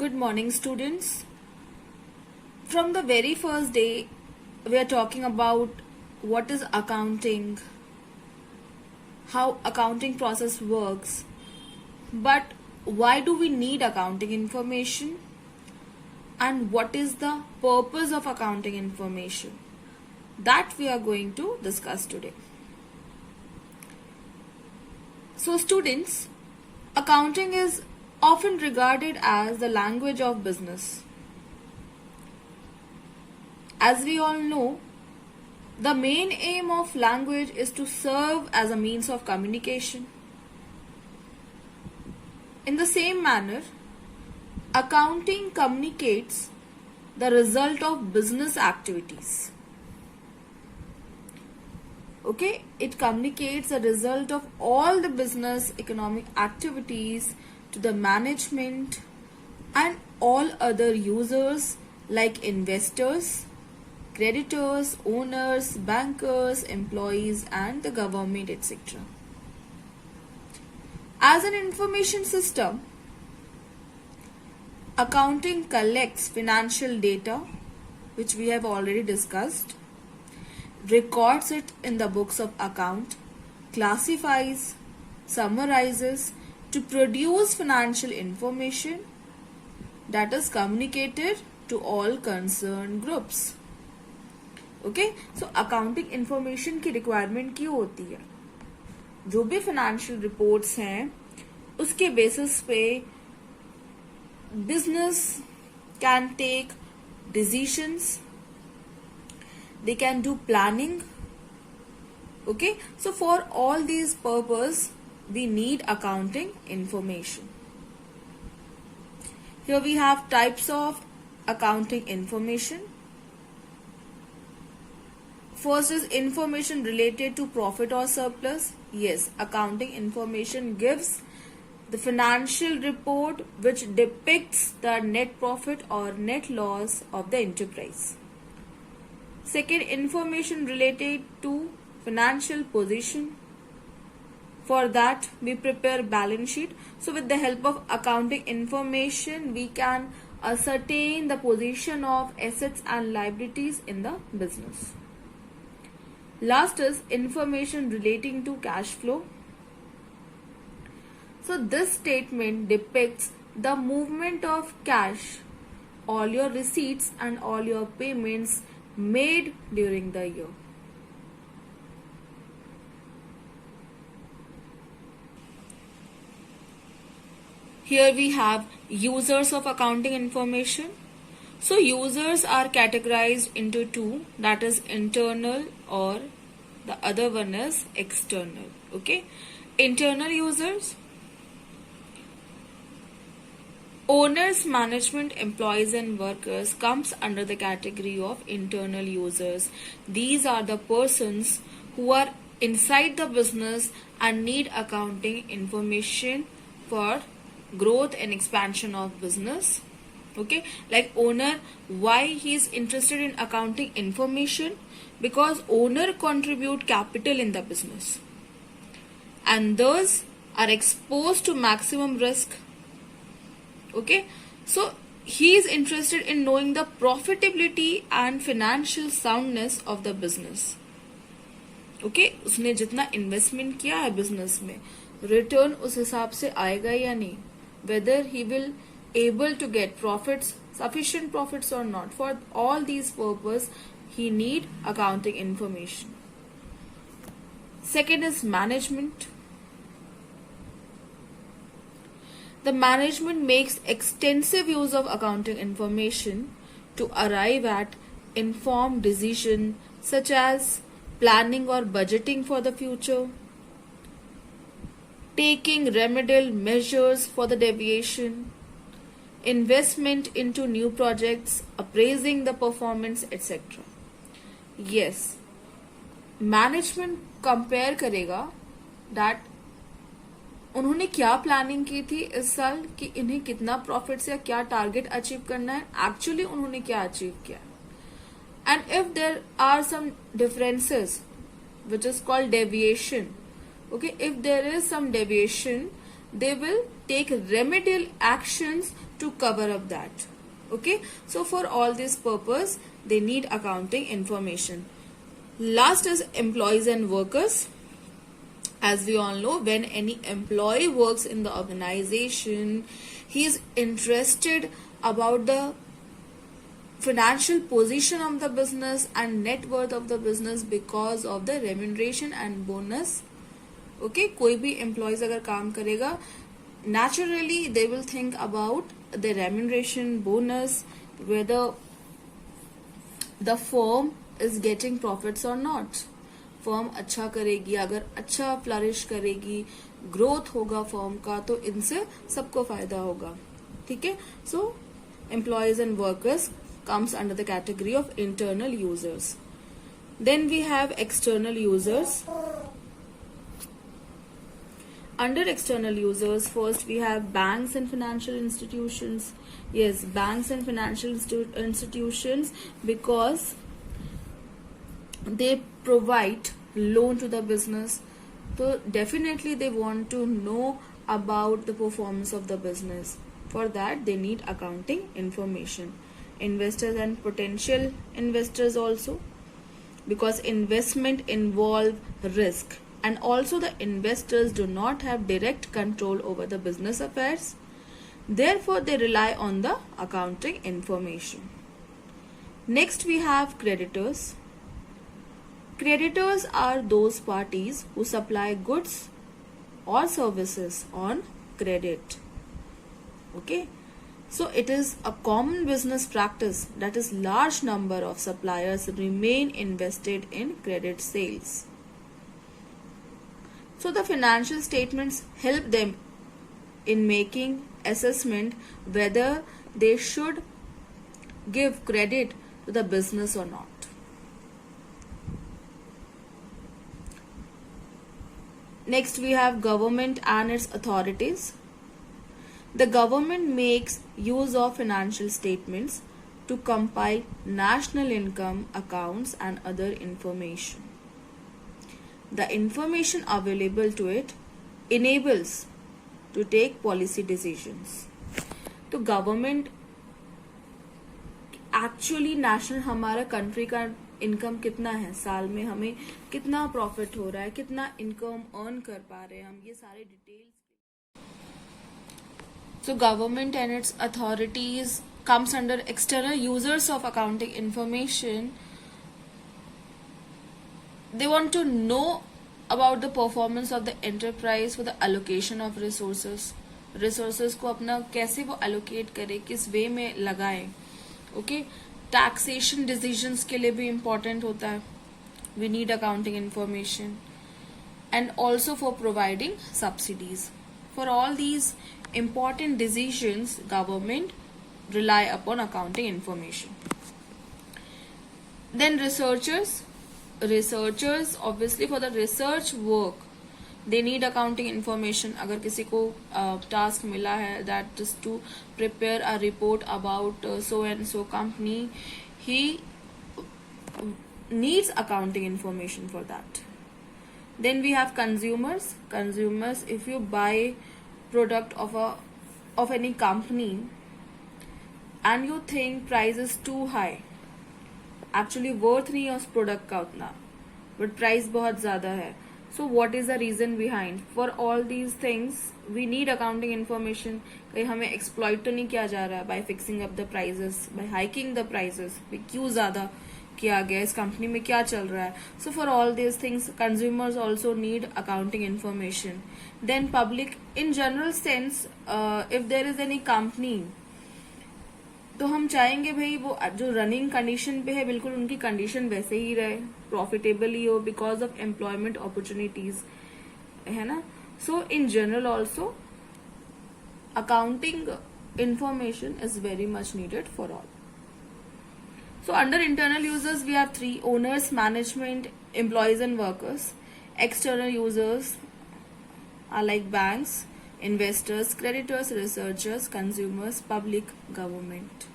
Good morning, students. From the very first day, we are talking about what is accounting, how accounting process works, but why do we need accounting information, and what is the purpose of accounting information? That we are going to discuss today. So, students, accounting is often regarded as the language of business. As we all know, the main aim of language is to serve as a means of communication. In the same manner, accounting communicates the result of business activities. Okay, it communicates the result of all the business economic activities to the management and all other users like investors, creditors, owners, bankers, employees, and the government, etc. As an information system, accounting collects financial data, which we have already discussed, records it in the books of account, classifies, summarizes to produce financial information that is communicated to all concerned groups. Okay, so accounting information की requirement क्यों होती है? जो भी financial reports हैं उसके basis पे business can take decisions, they can do planning. Okay, so for all these purpose we need accounting information. Here we have types of accounting information. First is information related to profit or surplus. Yes, accounting information gives the financial report which depicts the net profit or net loss of the enterprise. Second, information related to financial position. For that, we prepare balance sheet. So with the help of accounting information, we can ascertain the position of assets and liabilities in the business. Last is information relating to cash flow. So this statement depicts the movement of cash, all your receipts and all your payments made during the year. Here we have users of accounting information. So users are categorized into two, that is internal or the other one is external. Okay, internal users, owners, management, employees and workers comes under the category of internal users. These are the persons who are inside the business and need accounting information for growth and expansion of business. Okay, like owner, why he is interested in accounting information? Because owner contribute capital in the business and thus are exposed to maximum risk. Okay, so he is interested in knowing the profitability and financial soundness of the business. Okay, उसने जितना investment किया है business में, return उस हिसाब से आएगा या नहीं, whether he will able to get profits, sufficient profits or not. For all these purposes, he need accounting information. Second is management. The management makes extensive use of accounting information to arrive at informed decision such as planning or budgeting for the future, taking remedial measures for the deviation, investment into new projects, appraising the performance, etc. Yes, management compare करेगा that उन्होंने क्या planning की थी इस साल कि इन्हें कितना प्रॉफिट या क्या टारगेट अचीव करना है, एक्चुअली उन्होंने क्या अचीव किया. And if there are some differences which is called deviation, okay, if there is some deviation, they will take remedial actions to cover up that. Okay, so for all this purpose they need accounting information. Last is employees and workers. As we all know, when any employee works in the organization, he is interested about the financial position of the business and net worth of the business because of the remuneration and bonus. Okay, कोई भी employees अगर काम करेगा, naturally they will think about the remuneration, bonus, whether the firm is getting profits or not. Firm अच्छा करेगी, अगर अच्छा flourish करेगी, ग्रोथ होगा फर्म का, तो इनसे सबको फायदा होगा. ठीक है. So employees and workers comes under the category of internal users. Then we have external users. Under external users, first we have banks and financial institutions. Yes, banks and financial institutions, because they provide loan to the business. So definitely they want to know about the performance of the business. For that they need accounting information. Investors and potential investors also, because investment involve risk, and also the investors do not have direct control over the business affairs. Therefore they rely on the accounting information. Next we have creditors. Creditors are those parties who supply goods or services on credit. Okay, so it is a common business practice that is large number of suppliers remain invested in credit sales. So the financial statements help them in making assessment whether they should give credit to the business or not. Next we have government and its authorities. The government makes use of financial statements to compile national income accounts and other information. The information available to it enables to take policy decisions. तो government actually national हमारा country का income कितना है, साल में हमें कितना profit हो रहा है, कितना इनकम अर्न कर पा रहे हैं हम, ये सारे details. So government and its authorities comes under external users of accounting information. They want to know about the performance of the enterprise for the allocation of resources. Resources को अपना कैसे वो allocate करे, किस way में लगाए. Okay, taxation decisions के लिए भी important होता है. We need accounting information, and also for providing subsidies. For all these important decisions, government rely upon accounting information. Then researchers obviously for the research work they need accounting information. अगर किसी को task मिला है that is to prepare a report about so and so company, he needs accounting information for that. Then we have consumers. If you buy product of any company and you think price is too high, actually worth नहीं है उस product का उतना, but price बहुत ज़्यादा है. So what is the reason behind? For all these things we need accounting information. कहीं हमें exploit तो नहीं किया जा रहा है by fixing up the prices, by hiking the prices. क्यों ज़्यादा किया गया, इस कंपनी में क्या चल रहा है. So for all these things consumers also need accounting information. Then public in general sense, if there is any company, तो हम चाहेंगे भाई वो जो रनिंग कंडीशन पे है बिल्कुल उनकी कंडीशन वैसे ही रहे, प्रॉफिटेबल ही हो, बिकॉज ऑफ एम्प्लॉयमेंट अपॉर्चुनिटीज, है ना. So in general also accounting information is very much needed for all. So under internal users we have three: owners, management, employees and workers. External users are like banks, investors, creditors, researchers, consumers, public, government.